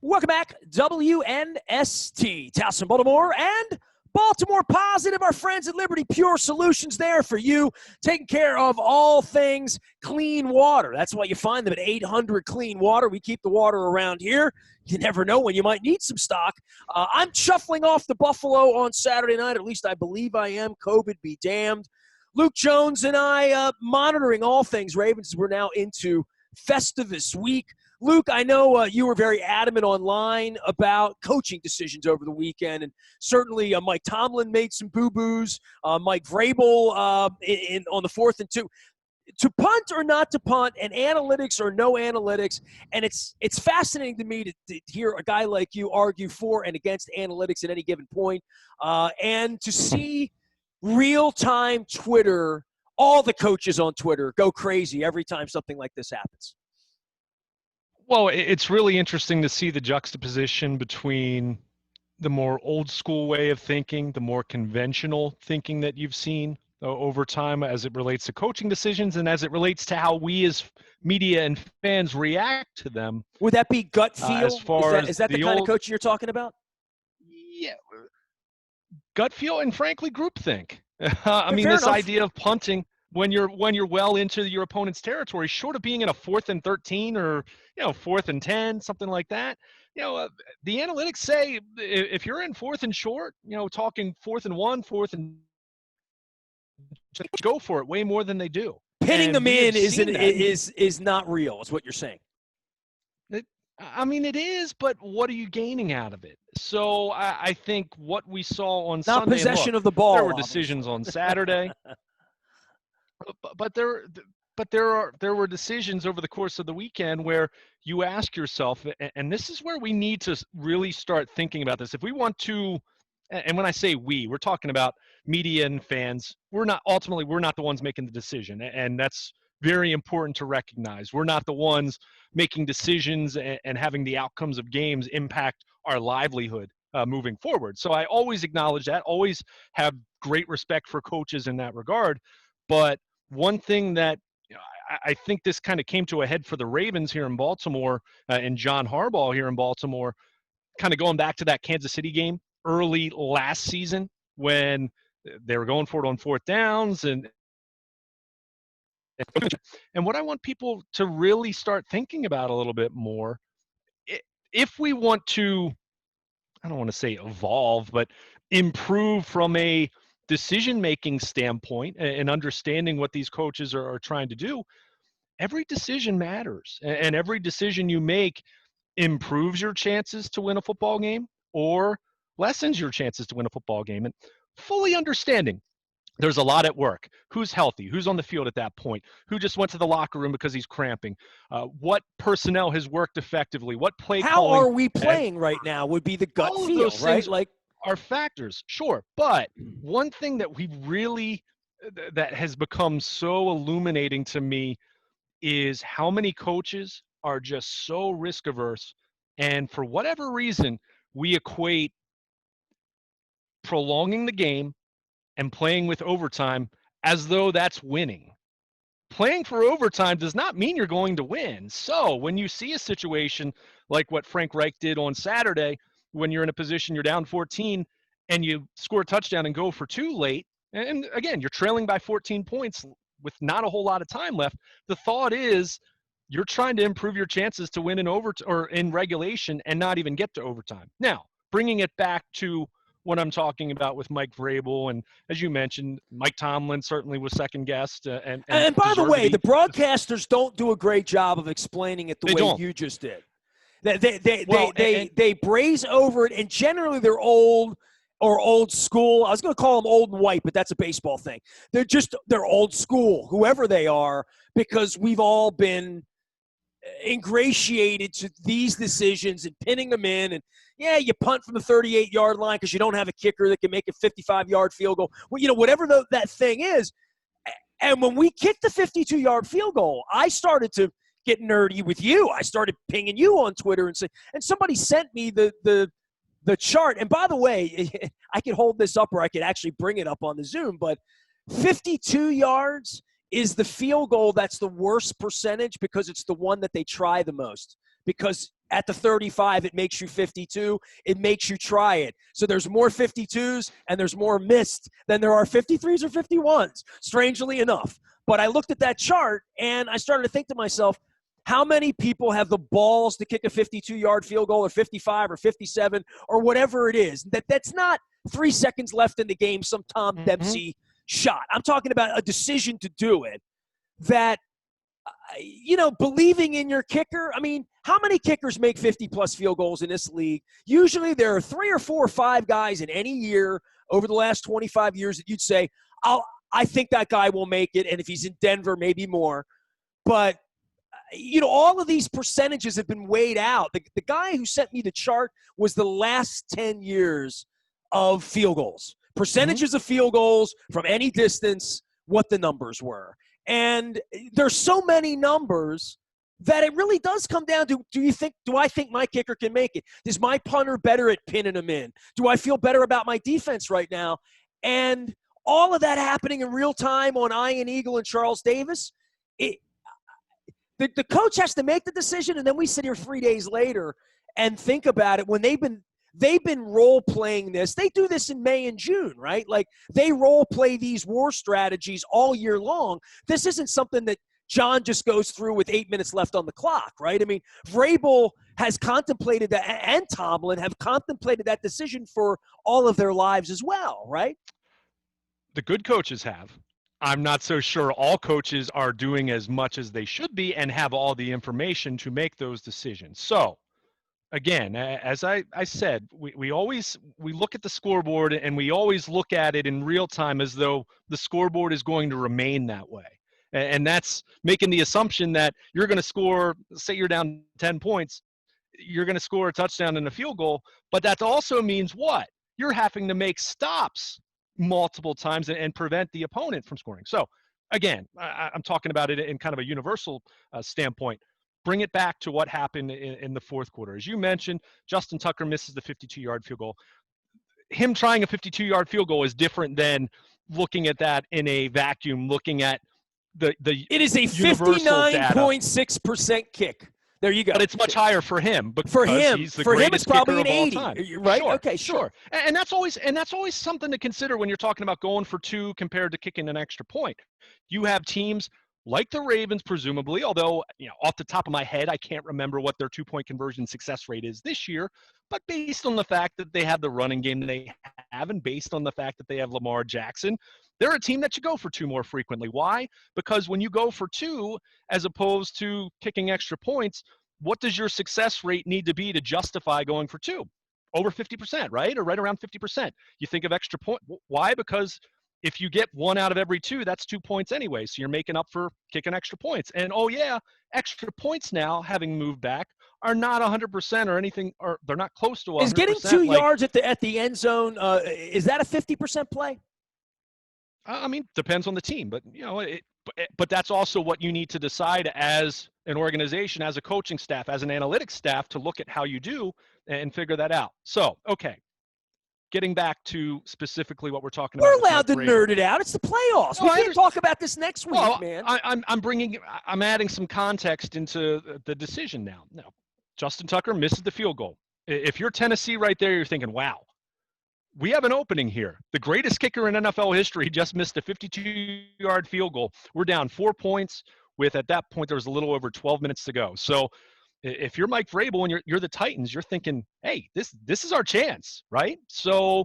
Welcome back, WNST, Towson, Baltimore, and Baltimore Positive, our friends at Liberty Pure Solutions there for you, taking care of all things clean water. That's why you find them at 800 Clean Water. We keep the water around here. You never know when you might need some stock. I'm shuffling off the Buffalo on Saturday night, at least I believe I am. COVID be damned. Luke Jones and I monitoring all things Ravens. We're now into Festivus week. Luke, I know you were very adamant online about coaching decisions over the weekend, and certainly Mike Tomlin made some boo-boos. Mike Vrabel on the 4th and 2. To punt or not to punt, and analytics or no analytics, and it's fascinating to me to hear a guy like you argue for and against analytics at any given point, and to see real-time Twitter, all the coaches on Twitter go crazy every time something like this happens. Well, it's really interesting to see the juxtaposition between the more old school way of thinking, the more conventional thinking that you've seen over time as it relates to coaching decisions and as it relates to how we as media and fans react to them. Would that be gut feel? As far as is that the kind of coaching you're talking about? Yeah. Gut feel and frankly groupthink. I mean, Fair this enough. idea of punting when you're well into your opponent's territory, short of being in a 4th and 13 or 4th and 10, something like that. The analytics say if you're in 4th and short, talking 4th and 1, 4th and go for it way more than they do. Pinning and them in is not real, is what you're saying. I mean, it is, but what are you gaining out of it? So I think what we saw on Sunday, not possession of the ball. There were decisions on Saturday. But there were decisions over the course of the weekend where you ask yourself, and this is where we need to really start thinking about this. If we want to, and when I say we're talking about media and fans. We're not the ones making the decision, and that's very important to recognize. We're not the ones making decisions and having the outcomes of games impact our livelihood moving forward. So I always acknowledge that, always have great respect for coaches in that regard. But one thing that I think this kind of came to a head for the Ravens here in Baltimore and John Harbaugh here in Baltimore, kind of going back to that Kansas City game early last season when they were going for it on 4th downs. And what I want people to really start thinking about a little bit more, if we want to, I don't want to say evolve, but improve from a decision-making standpoint and understanding what these coaches are trying to do, every decision matters. And every decision you make improves your chances to win a football game or lessens your chances to win a football game. And fully understanding there's a lot at work. Who's healthy? Who's on the field at that point? Who just went to the locker room because he's cramping? What personnel has worked effectively? What play calling? How are we playing right now would be the gut feel, right? Like, are factors, sure. But one thing that that has become so illuminating to me is how many coaches are just so risk averse. And for whatever reason, we equate prolonging the game and playing with overtime as though that's winning. Playing for overtime does not mean you're going to win. So when you see a situation like what Frank Reich did on Saturday, when you're in a position, you're down 14 and you score a touchdown and go for 2 late, and again, you're trailing by 14 points with not a whole lot of time left, the thought is you're trying to improve your chances to win in regulation and not even get to overtime. Now, bringing it back to what I'm talking about with Mike Vrabel, and as you mentioned, Mike Tomlin certainly was second guest. And by the way, the broadcasters don't do a great job of explaining it the way you just did. They braze over it, and generally they're old school. I was going to call them old and white, but that's a baseball thing. They're old school, whoever they are, because we've all been ingratiated to these decisions and pinning them in. And yeah, you punt from the 38-yard line because you don't have a kicker that can make a 55-yard field goal. Well, whatever that thing is. And when we kicked the 52-yard field goal, I started to get nerdy with you. I started pinging you on Twitter and somebody sent me the chart. And by the way, I could hold this up or I could actually bring it up on the Zoom, but 52 yards is the field goal that's the worst percentage because it's the one that they try the most. because at the 35, it makes you 52. It makes you try it. So there's more 52s and there's more missed than there are 53s or 51s, strangely enough. But I looked at that chart and I started to think to myself, how many people have the balls to kick a 52-yard field goal or 55 or 57 or whatever it is? That's not 3 seconds left in the game, some Tom Dempsey shot. I'm talking about a decision to do it that, believing in your kicker. I mean, how many kickers make 50-plus field goals in this league? Usually there are 3 or 4 or 5 guys in any year over the last 25 years that you'd say, I think that guy will make it, and if he's in Denver, maybe more. But all of these percentages have been weighed out. The guy who sent me the chart was the last 10 years of field goals, percentages of field goals from any distance, what the numbers were. And there's so many numbers that it really does come down to, do I think my kicker can make it? Is my punter better at pinning them in? Do I feel better about my defense right now? And all of that happening in real time on Ian Eagle and Charles Davis, the coach has to make the decision, and then we sit here 3 days later and think about it when they've been role-playing this. They do this in May and June, right? Like, they role-play these war strategies all year long. This isn't something that John just goes through with 8 minutes left on the clock, right? I mean, Vrabel has contemplated that, and Tomlin have contemplated that decision for all of their lives as well, right? The good coaches have. I'm not so sure all coaches are doing as much as they should be and have all the information to make those decisions. So, again, as I said, we look at the scoreboard and we always look at it in real time as though the scoreboard is going to remain that way. And that's making the assumption that you're going to score, say you're down 10 points, you're going to score a touchdown and a field goal, but that also means what? You're having to make stops multiple times and prevent the opponent from scoring. So, again, I'm talking about it in kind of a universal standpoint. Bring it back to what happened in the fourth quarter. As you mentioned, Justin Tucker misses the 52-yard field goal. Him trying a 52-yard field goal is different than looking at that in a vacuum, looking at the It is a 59.6% kick. There you go. But it's much higher for him because for him, he's the for him, greatest it's probably kicker an of all 80, time. right? Sure, Okay, sure. And that's always something to consider when you're talking about going for 2 compared to kicking an extra point. You have teams like the Ravens, presumably, although, off the top of my head, I can't remember what their 2-point conversion success rate is this year, but based on the fact that they have the running game they have and based on the fact that they have Lamar Jackson, they're a team that should go for 2 more frequently. Why? Because when you go for 2, as opposed to kicking extra points, what does your success rate need to be to justify going for 2? Over 50%, right? Or right around 50%. You think of extra point. Why? Because if you get 1 out of every 2, that's 2 points anyway. So you're making up for kicking extra points. And extra points now, having moved back, are not 100% or anything, or they're not close to 100%. Is getting 2 yards at the end zone, is that a 50% play? I mean, depends on the team, but but that's also what you need to decide as an organization, as a coaching staff, as an analytics staff, to look at how you do and figure that out. So, okay. Getting back to specifically what we're talking about. We're allowed to nerd it out. It's the playoffs. We can't talk about this next week, man. I'm adding some context into the decision now. No, Justin Tucker misses the field goal. If you're Tennessee right there, you're thinking, wow, we have an opening here. The greatest kicker in NFL history just missed a 52-yard field goal. We're down 4 points with, at that point, there was a little over 12 minutes to go. So if you're Mike Vrabel and you're the Titans, you're thinking, hey, this is our chance, right? So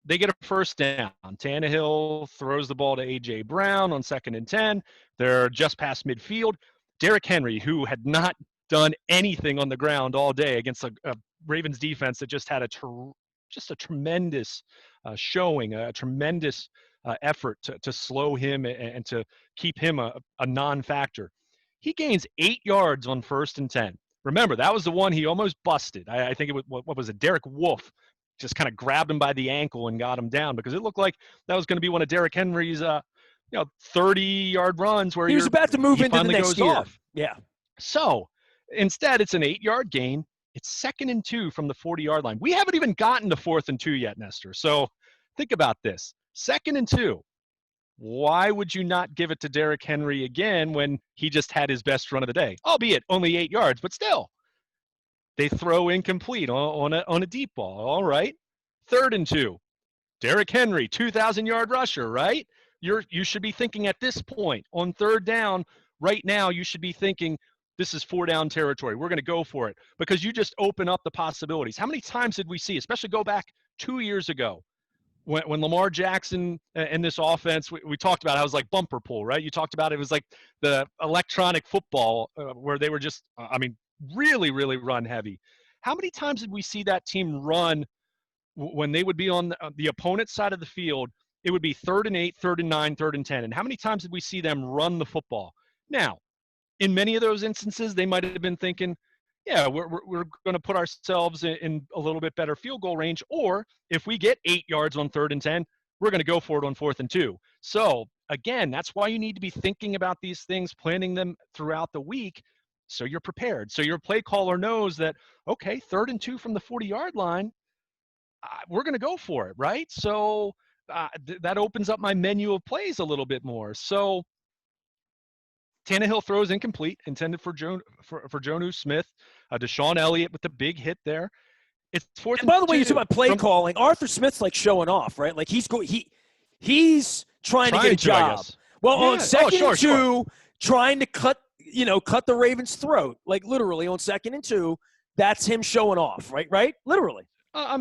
they get a first down. Tannehill throws the ball to A.J. Brown on 2nd and 10. They're just past midfield. Derrick Henry, who had not done anything on the ground all day against a Ravens defense that just had just a tremendous showing, a tremendous effort to slow him and to keep him a non-factor. He gains 8 yards on 1st and 10. Remember, that was the one he almost busted. I think it was, what was it, Derek Wolfe just kind of grabbed him by the ankle and got him down, because it looked like that was going to be one of Derrick Henry's 30-yard runs where he was about to move into the next year. Off. Yeah. So instead, it's an 8-yard gain. It's 2nd and 2 from the 40-yard line. We haven't even gotten to 4th and 2 yet, Nestor. So think about this. 2nd and 2. Why would you not give it to Derrick Henry again when he just had his best run of the day? Albeit only 8 yards, but still. They throw incomplete on a deep ball. All right. 3rd and 2. Derrick Henry, 2,000-yard rusher, right? You should be thinking at this point on 3rd down, right now, you should be thinking this is 4-down territory. We're going to go for it because you just open up the possibilities. How many times did we see, especially go back 2 years ago, when Lamar Jackson and this offense, we talked about how it was like bumper pool, right? You talked about it was like the electronic football where they were just, really, really run heavy. How many times did we see that team run when they would be on the opponent's side of the field? It would be 3rd and 8, 3rd and 9, 3rd and 10. And how many times did we see them run the football? Now, in many of those instances, they might have been thinking, yeah, we're going to put ourselves in a little bit better field goal range. Or if we get 8 yards on 3rd and 10, we're going to go for it on 4th and 2. So again, that's why you need to be thinking about these things, planning them throughout the week so you're prepared. So your play caller knows that, okay, 3rd and 2 from the 40-yard line, we're going to go for it, right? So that opens up my menu of plays a little bit more. So Tannehill throws incomplete, intended for Jonnu Smith. Deshaun Elliott with the big hit there. It's 4th and 2. By the way, you talk about play calling. Arthur Smith's like showing off, right? Like he's trying to get a job. Well, on 2nd and 2, trying to cut the Ravens' throat, like literally on 2nd and 2. That's him showing off, right? Right? Literally. I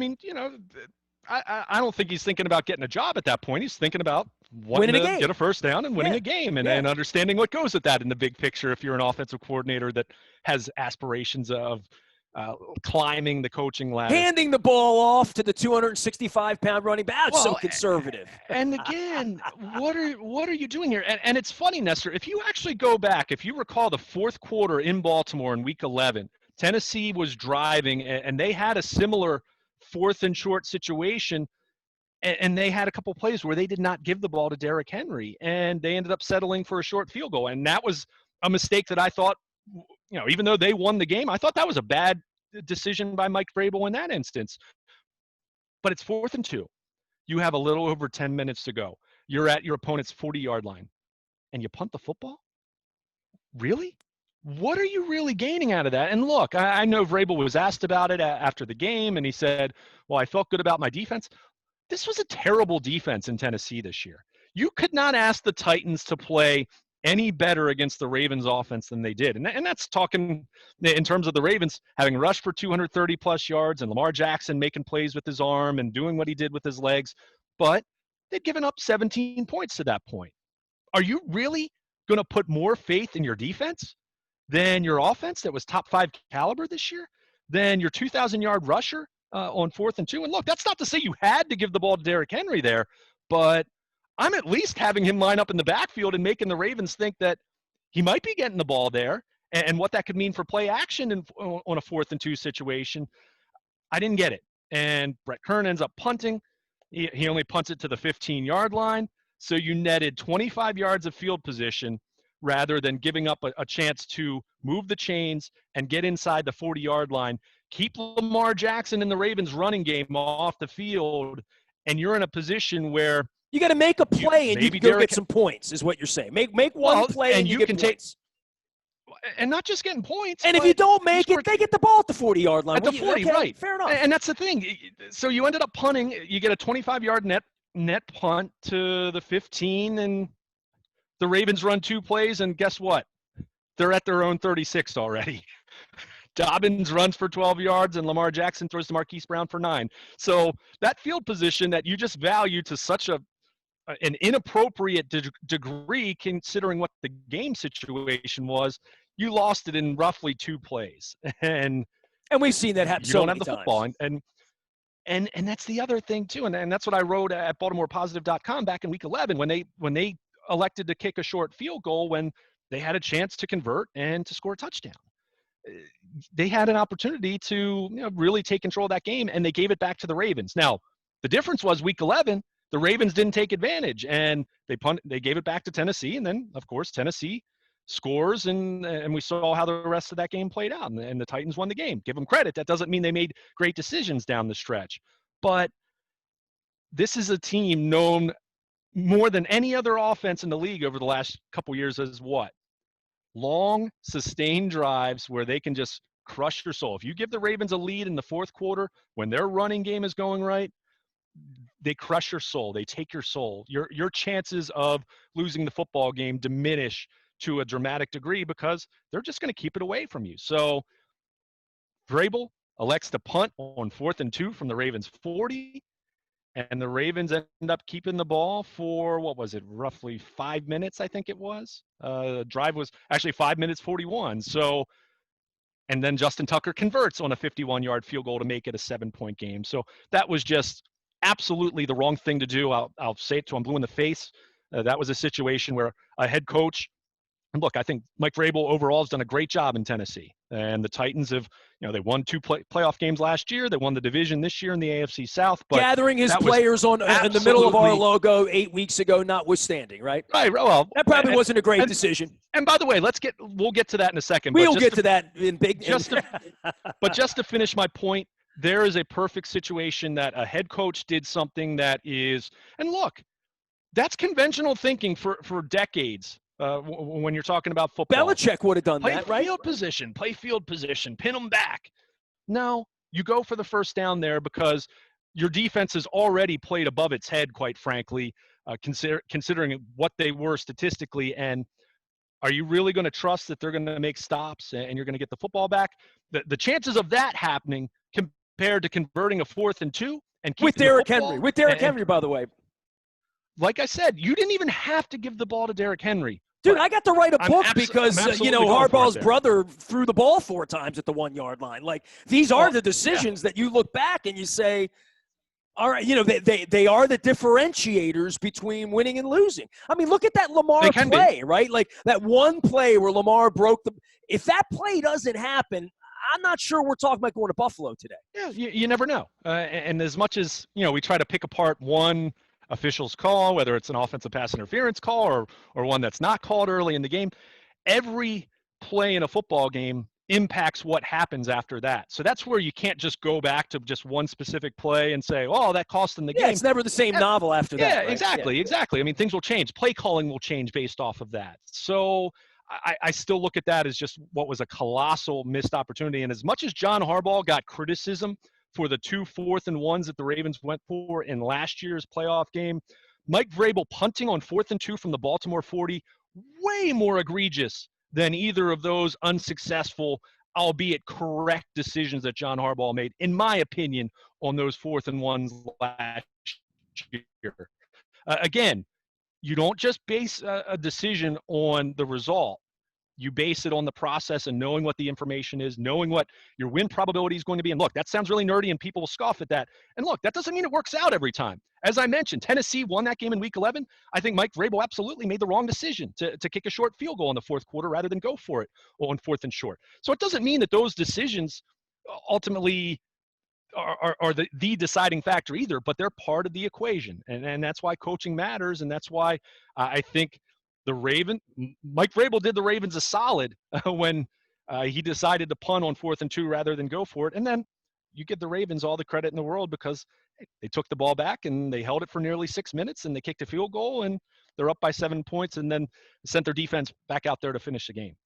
don't think he's thinking about getting a job at that point. He's thinking about wanting to get a first down and winning a game and understanding what goes with that in the big picture if you're an offensive coordinator that has aspirations of climbing the coaching ladder. Handing the ball off to the 265-pound running back. So conservative. And again, what are you doing here? And it's funny, Nestor, if you actually go back, if you recall the 4th quarter in Baltimore in Week 11, Tennessee was driving, and they had a similar 4th and short situation, and they had a couple plays where they did not give the ball to Derrick Henry, and they ended up settling for a short field goal. And that was a mistake that I thought, even though they won the game, I thought that was a bad decision by Mike Vrabel in that instance. But it's 4th and 2. You have a little over 10 minutes to go. You're at your opponent's 40-yard line, and you punt the football? Really? What are you really gaining out of that? And look, I know Vrabel was asked about it after the game, and he said, well, I felt good about my defense. This was a terrible defense in Tennessee this year. You could not ask the Titans to play any better against the Ravens offense than they did. And that's talking in terms of the Ravens having rushed for 230-plus yards and Lamar Jackson making plays with his arm and doing what he did with his legs. But they'd given up 17 points to that point. Are you really going to put more faith in your defense than your offense that was top 5 caliber this year, than your 2,000-yard rusher on 4th and 2? And look, that's not to say you had to give the ball to Derrick Henry there, but I'm at least having him line up in the backfield and making the Ravens think that he might be getting the ball there and what that could mean for play action on a 4th and 2 situation. I didn't get it. And Brett Kern ends up punting. He only punts it to the 15-yard line. So you netted 25 yards of field position rather than giving up a chance to move the chains and get inside the 40-yard line, keep Lamar Jackson and the Ravens running game off the field, and you're in a position where you got to make a play and you can go get some points, is what you're saying. Make one play and you get points. And not just getting points. And if you don't make it, they get the ball at the 40-yard line. At the 40, right. Fair enough. And that's the thing. So you ended up punting. You get a 25-yard net punt to the 15, and the Ravens run 2 plays, and guess what? They're at their own 36 already. Dobbins runs for 12 yards, and Lamar Jackson throws to Marquise Brown for 9. So that field position that you just value to such an inappropriate degree, considering what the game situation was, you lost it in roughly 2 plays. And we've seen that happen so many times. You don't have the football. And that's the other thing, too. And that's what I wrote at BaltimorePositive.com back in Week 11 when they elected to kick a short field goal when they had a chance to convert and to score a touchdown. They had an opportunity to really take control of that game, and they gave it back to the Ravens. Now, the difference was Week 11, the Ravens didn't take advantage, and they gave it back to Tennessee, and then, of course, Tennessee scores, and we saw how the rest of that game played out, and the Titans won the game. Give them credit. That doesn't mean they made great decisions down the stretch. But this is a team known more than any other offense in the league over the last couple years as what? Long, sustained drives where they can just crush your soul. If you give the Ravens a lead in the fourth quarter when their running game is going right, they crush your soul. They take your soul. Your chances of losing the football game diminish to a dramatic degree because they're just going to keep it away from you. So Vrabel elects to punt on 4th and 2 from the Ravens 40, and the Ravens end up keeping the ball for, what was it, roughly 5 minutes, I think it was. The drive was actually 5 minutes 41. So, and then Justin Tucker converts on a 51-yard field goal to make it a 7-point game. So that was just absolutely the wrong thing to do. I'll say it till I'm blue in the face. That was a situation where a head coach, and look, I think Mike Vrabel overall has done a great job in Tennessee. And the Titans have, they won 2 playoff games last year. They won the division this year in the AFC South. But gathering his players in the middle of our logo 8 weeks ago, notwithstanding, right? Right. Well, that probably wasn't a great decision. And by the way, we'll get to that in a second. We'll get to that in big. But just to finish my point, there is a perfect situation that a head coach did something that is, and look, that's conventional thinking for decades. When you're talking about football, Belichick would have done that, right? Play field position, pin them back. No, you go for the first down there because your defense has already played above its head, quite frankly, considering what they were statistically. And are you really going to trust that they're going to make stops and you're going to get the football back? The chances of that happening compared to converting a 4th and 2 and keeping with Derrick Henry, by the way. Like I said, you didn't even have to give the ball to Derrick Henry. Dude, I got to write a book because, Harbaugh's brother threw the ball 4 times at the 1-yard line. Like, these are the decisions that you look back and you say, all right, they are the differentiators between winning and losing. I mean, look at that Lamar play, right? Like, that one play where Lamar broke if that play doesn't happen, I'm not sure we're talking about going to Buffalo today. Yeah, you never know. And as much as, we try to pick apart one official's call, whether it's an offensive pass interference call or one that's not called early in the game, every play in a football game impacts what happens after that. So that's where you can't just go back to just one specific play and say, oh, that cost them the game. It's never the same novel after that. Yeah, right? Exactly. I mean, things will change. Play calling will change based off of that. So I still look at that as just what was a colossal missed opportunity. And as much as John Harbaugh got criticism for the 2 4th and 1s that the Ravens went for in last year's playoff game, Mike Vrabel punting on 4th and 2 from the Baltimore 40, way more egregious than either of those unsuccessful, albeit correct decisions that John Harbaugh made, in my opinion, on those 4th and 1s last year. Again, you don't just base a decision on the result. You base it on the process and knowing what the information is, knowing what your win probability is going to be. And look, that sounds really nerdy and people will scoff at that. And look, that doesn't mean it works out every time. As I mentioned, Tennessee won that game in week 11. I think Mike Vrabel absolutely made the wrong decision to kick a short field goal in the fourth quarter rather than go for it on 4th and short. So it doesn't mean that those decisions ultimately are the deciding factor either, but they're part of the equation. And that's why coaching matters. And that's why I think Mike Vrabel did the Ravens a solid when he decided to punt on 4th and 2 rather than go for it. And then you give the Ravens all the credit in the world because they took the ball back and they held it for nearly 6 minutes and they kicked a field goal and they're up by 7 points and then sent their defense back out there to finish the game.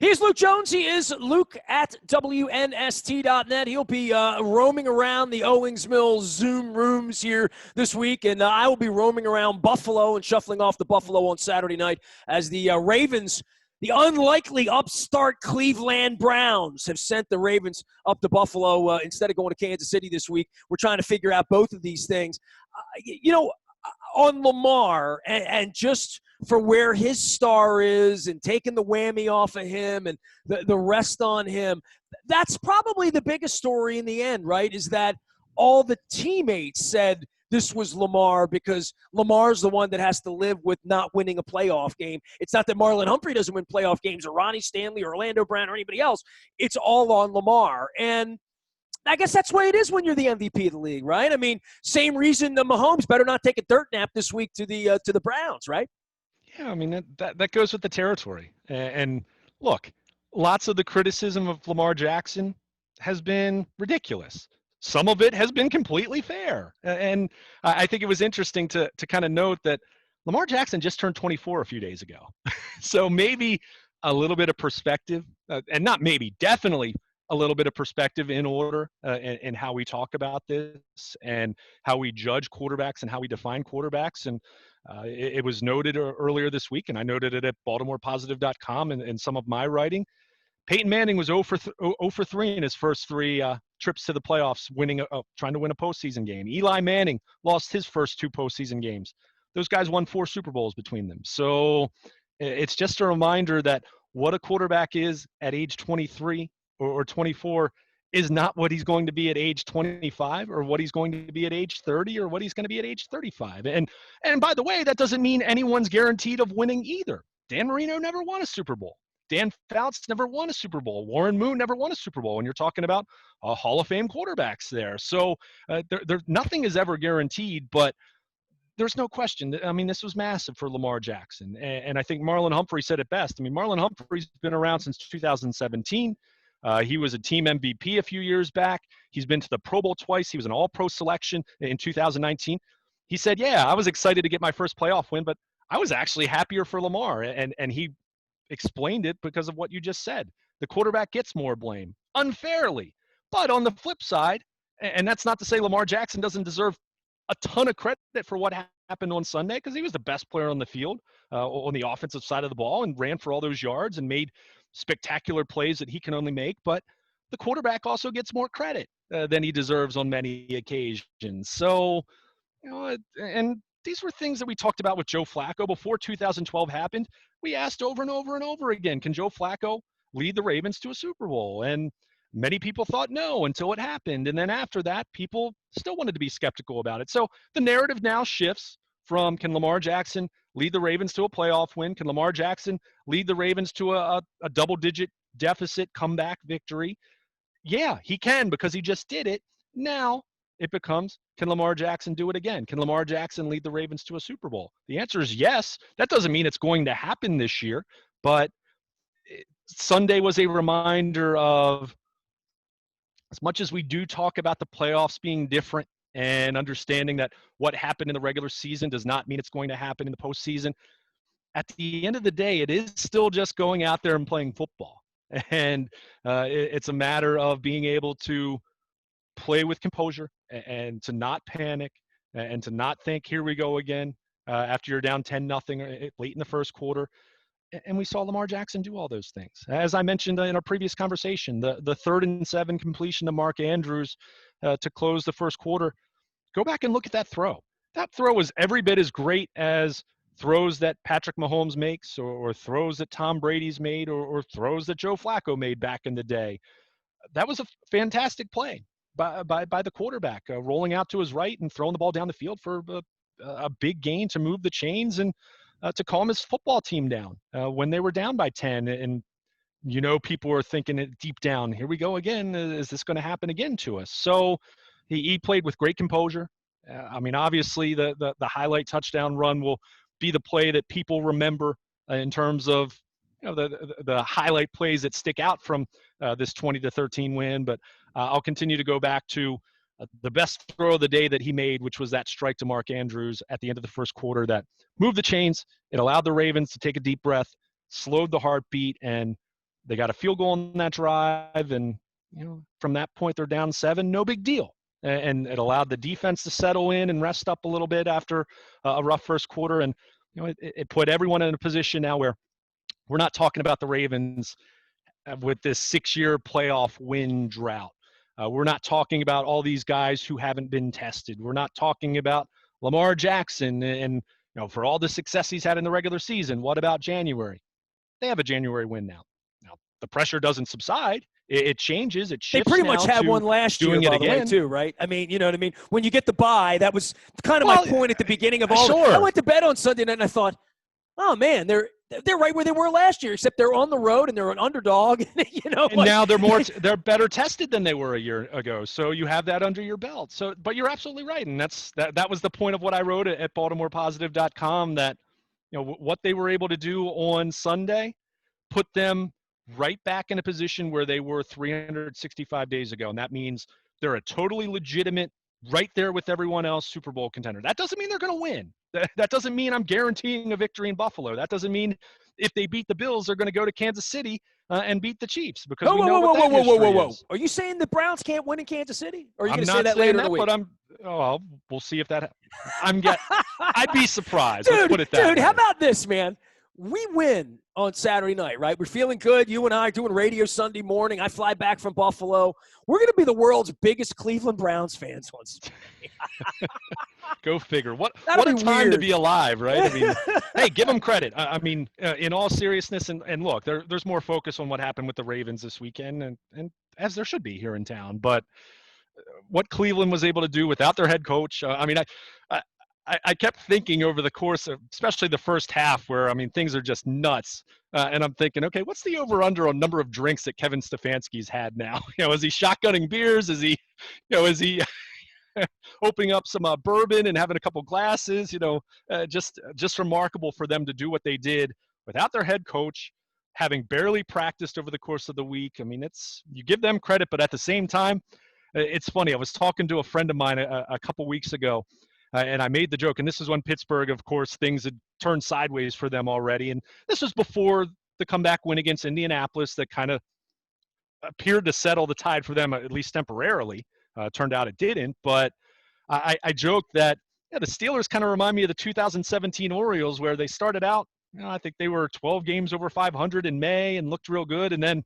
Here's Luke Jones. He is Luke at WNST.net. He'll be roaming around the Owings Mills Zoom rooms here this week, and I will be roaming around Buffalo and shuffling off to Buffalo on Saturday night as the Ravens, the unlikely upstart Cleveland Browns, have sent the Ravens up to Buffalo instead of going to Kansas City this week. We're trying to figure out both of these things. On Lamar and just for where his star is and taking the whammy off of him and the rest on him, that's probably the biggest story in the end, right, is that all the teammates said this was Lamar because Lamar's the one that has to live with not winning a playoff game. It's not that Marlon Humphrey doesn't win playoff games or Ronnie Stanley or Orlando Brown or anybody else. It's all on Lamar. And I guess that's the way it is when you're the MVP of the league, right? I mean, same reason the Mahomes better not take a dirt nap this week to the Browns, right? Yeah, I mean, that goes with the territory. And look, lots of the criticism of Lamar Jackson has been ridiculous. Some of it has been completely fair. And I think it was interesting to kind of note that Lamar Jackson just turned 24 a few days ago. So maybe a little bit of perspective, and not maybe, definitely a little bit of perspective in order in how we talk about this and how we judge quarterbacks and how we define quarterbacks. And it was noted earlier this week, and I noted it at BaltimorePositive.com and some of my writing. Peyton Manning was 0 for 3 in his first three trips to the playoffs, trying to win a postseason game. Eli Manning lost his first 2 postseason games. Those guys won 4 Super Bowls between them. So it's just a reminder that what a quarterback is at age 23 or 24 is not what he's going to be at age 25 or what he's going to be at age 30 or what he's going to be at age 35. And by the way, that doesn't mean anyone's guaranteed of winning either. Dan Marino never won a Super Bowl. Dan Fouts never won a Super Bowl. Warren Moon never won a Super Bowl. And you're talking about Hall of Fame quarterbacks there. So nothing is ever guaranteed, but there's no question. I mean, this was massive for Lamar Jackson. And I think Marlon Humphrey said it best. I mean, Marlon Humphrey's been around since 2017. He was a team MVP a few years back. He's been to the Pro Bowl twice. He was an All-Pro selection in 2019. He said, yeah, I was excited to get my first playoff win, but I was actually happier for Lamar. And he explained it because of what you just said. The quarterback gets more blame unfairly. But on the flip side, and that's not to say Lamar Jackson doesn't deserve a ton of credit for what happened on Sunday, because he was the best player on the field on the offensive side of the ball and ran for all those yards and made spectacular plays that he can only make. But the quarterback also gets more credit than he deserves on many occasions. So, and these were things that we talked about with Joe Flacco before 2012 happened. We asked over and over and over again, can Joe Flacco lead the Ravens to a Super Bowl? And many people thought no until it happened. And then after that, people still wanted to be skeptical about it. So the narrative now shifts from, can Lamar Jackson lead the Ravens to a playoff win? Can Lamar Jackson lead the Ravens to a double-digit deficit comeback victory? Yeah, he can, because he just did it. Now it becomes, can Lamar Jackson do it again? Can Lamar Jackson lead the Ravens to a Super Bowl? The answer is yes. That doesn't mean it's going to happen this year, but Sunday was a reminder of, as much as we do talk about the playoffs being different and understanding that what happened in the regular season does not mean it's going to happen in the postseason, at the end of the day, it is still just going out there and playing football. And it's a matter of being able to play with composure and to not panic and to not think, here we go again, after you're down 10-0 late in the first quarter. And we saw Lamar Jackson do all those things. As I mentioned in our previous conversation, the 3rd and 7 completion to Mark Andrews to close the first quarter, go back and look at that throw. That throw was every bit as great as throws that Patrick Mahomes makes or throws that Tom Brady's made or throws that Joe Flacco made back in the day. That was a fantastic play by the quarterback, rolling out to his right and throwing the ball down the field for a big gain to move the chains and to calm his football team down when they were down by 10. And, people were thinking it deep down, here we go again. Is this going to happen again to us? So he played with great composure. I mean, obviously the highlight touchdown run will be the play that people remember in terms of the highlight plays that stick out from this 20-13 win. But I'll continue to go back to the best throw of the day that he made, which was that strike to Mark Andrews at the end of the first quarter that moved the chains. It allowed the Ravens to take a deep breath, slowed the heartbeat, and they got a field goal on that drive. And from that point, they're down 7, no big deal. And it allowed the defense to settle in and rest up a little bit after a rough first quarter. And it put everyone in a position now where we're not talking about the Ravens with this 6-year playoff win drought. We're not talking about all these guys who haven't been tested. We're not talking about Lamar Jackson and for all the success he's had in the regular season. What about January? They have a January win now. Now the pressure doesn't subside. It changes. It shifts. They pretty much had one last year, by the way, too, right? I mean, you know what I mean? When you get the bye, that was kind of my point at the beginning of all. Sure. I went to bed on Sunday night and I thought, oh man, they're right where they were last year, except they're on the road and they're an underdog. And now they're better tested than they were a year ago. So you have that under your belt. So, but you're absolutely right, and that was the point of what I wrote at BaltimorePositive.com, that what they were able to do on Sunday put them right back in a position where they were 365 days ago, and that means they're a totally legitimate, right there with everyone else, Super Bowl contender. That doesn't mean they're going to win. That doesn't mean I'm guaranteeing a victory in Buffalo. That doesn't mean if they beat the Bills, they're going to go to Kansas City and beat the Chiefs, because we know what that history is. Are you saying the Browns can't win in Kansas City? Or are you going to say I'm not that saying later that, in the week? but we'll see if that. I'd be surprised. Let's put it that way. Dude, how about this, man? We win on Saturday night, right? We're feeling good. You and I are doing radio Sunday morning. I fly back from Buffalo. We're going to be the world's biggest Cleveland Browns fans once. Go figure. What That'll a be time weird. to be alive, right? I mean, hey, give them credit. I mean, in all seriousness, and look, there's more focus on what happened with the Ravens this weekend, and as there should be here in town. But what Cleveland was able to do without their head coach, I mean, I kept thinking over the course of, especially the first half, where, I mean, things are just nuts. And I'm thinking, okay, what's the over/under on number of drinks that Kevin Stefanski's had now? Is he shotgunning beers? Is he opening up some bourbon and having a couple glasses? Just remarkable for them to do what they did without their head coach, having barely practiced over the course of the week. I mean, you give them credit, but at the same time, it's funny. I was talking to a friend of mine a couple weeks ago. And I made the joke, and this is when Pittsburgh, of course, things had turned sideways for them already. And this was before the comeback win against Indianapolis that kind of appeared to settle the tide for them, at least temporarily. Turned out it didn't. But I joked that the Steelers kind of remind me of the 2017 Orioles, where they started out, I think they were 12 games over 500 in May and looked real good. And then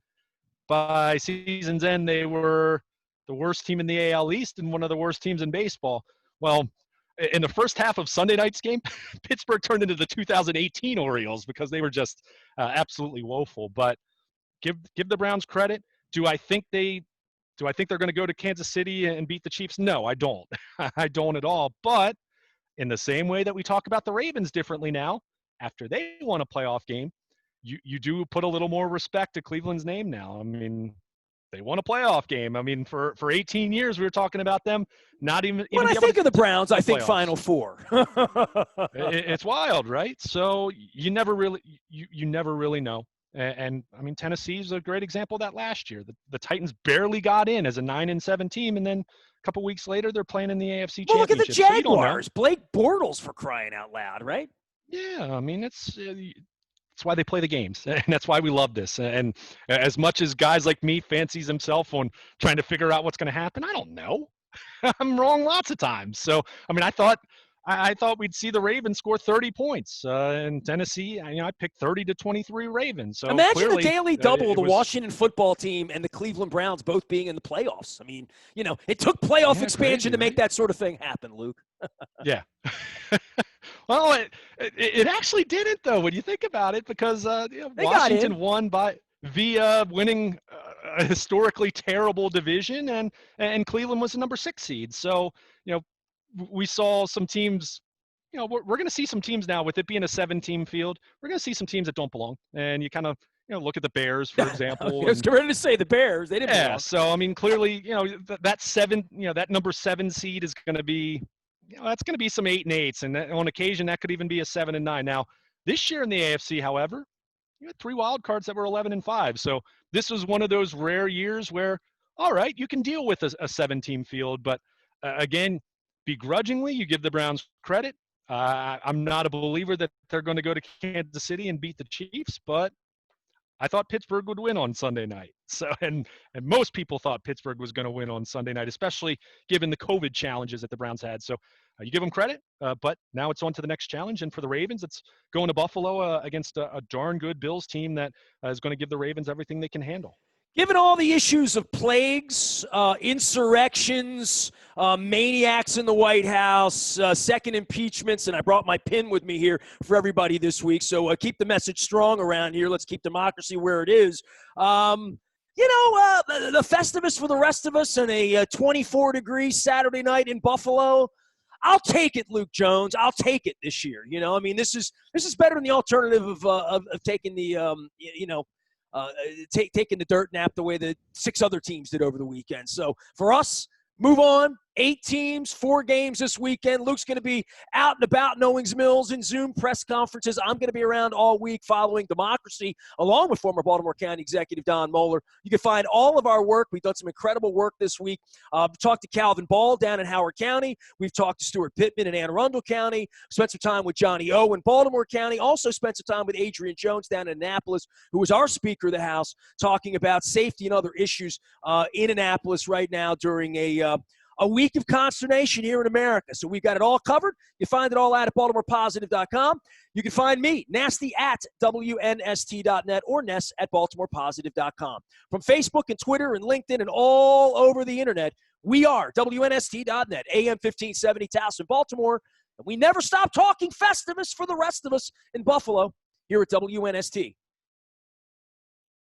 by season's end, they were the worst team in the AL East and one of the worst teams in baseball. Well, in the first half of Sunday night's game, Pittsburgh turned into the 2018 Orioles because they were just absolutely woeful. But give the Browns credit. Do I think they're going to go to Kansas City and beat the Chiefs? No, I don't. I don't at all. But in the same way that we talk about the Ravens differently now, after they won a playoff game, you do put a little more respect to Cleveland's name now. I mean, they won a playoff game. I mean, for 18 years, we were talking about them not even. When I think of the Browns, I think Final Four. It's wild, right? So you never really know. And I mean, Tennessee's a great example of that last year. The Titans barely got in as a 9-7 team, and then a couple weeks later, they're playing in the AFC Championship. Well, look at the Jaguars. So Blake Bortles, for crying out loud, right? Yeah, I mean, it's why they play the games, and that's why we love this. And as much as guys like me fancies himself on trying to figure out what's going to happen, I don't know. I'm wrong lots of times. So, I mean, I thought we'd see the Ravens score 30 points in Tennessee. I picked 30-23 Ravens. So imagine clearly, the daily double of the Washington football team and the Cleveland Browns both being in the playoffs. I mean, it took playoff expansion to make that sort of thing happen, Luke. Yeah. Well, it actually didn't, though, when you think about it, because Washington won via winning a historically terrible division, and Cleveland was the number 6 seed. So, we saw some teams. We're going to see some teams now, with it being a 7-team field. We're going to see some teams that don't belong, and you kind of look at the Bears, for example. I was ready to say the Bears. They didn't belong. Yeah. So I mean, clearly, that number 7 seed is going to be. That's going to be some 8 and 8s, and on occasion that could even be a 7 and 9. Now, this year in the AFC, however, you had 3 wild cards that were 11 and 5. So this was one of those rare years where, all right, you can deal with a 7-team field, but again, begrudgingly, you give the Browns credit. I'm not a believer that they're going to go to Kansas City and beat the Chiefs, but I thought Pittsburgh would win on Sunday night. So, and most people thought Pittsburgh was going to win on Sunday night, especially given the COVID challenges that the Browns had. So you give them credit, but now it's on to the next challenge. And for the Ravens, it's going to Buffalo against a darn good Bills team that is going to give the Ravens everything they can handle. Given all the issues of plagues, insurrections, maniacs in the White House, second impeachments, and I brought my pin with me here for everybody this week, so keep the message strong around here. Let's keep democracy where it is. The Festivus for the rest of us and a 24-degree Saturday night in Buffalo. I'll take it, Luke Jones. I'll take it this year. I mean, this is better than the alternative of taking the taking the dirt nap the way that 6 other teams did over the weekend. So for us, move on, 8 teams, 4 games this weekend. Luke's going to be out and about in Owings Mills and Zoom press conferences. I'm going to be around all week following Democracy, along with former Baltimore County Executive Don Moeller. You can find all of our work. We've done some incredible work this week. Talked to Calvin Ball down in Howard County. We've talked to Stuart Pittman in Anne Arundel County. Spent some time with Johnny O in Baltimore County. Also spent some time with Adrian Jones down in Annapolis, who was our Speaker of the House, talking about safety and other issues in Annapolis right now during a week of consternation here in America. So we've got it all covered. You find it all at BaltimorePositive.com. You can find me, Nasty, at WNST.net or Ness at BaltimorePositive.com. From Facebook and Twitter and LinkedIn and all over the internet, we are WNST.net, AM 1570, Towson, Baltimore. And we never stop talking Festivus for the rest of us in Buffalo here at WNST.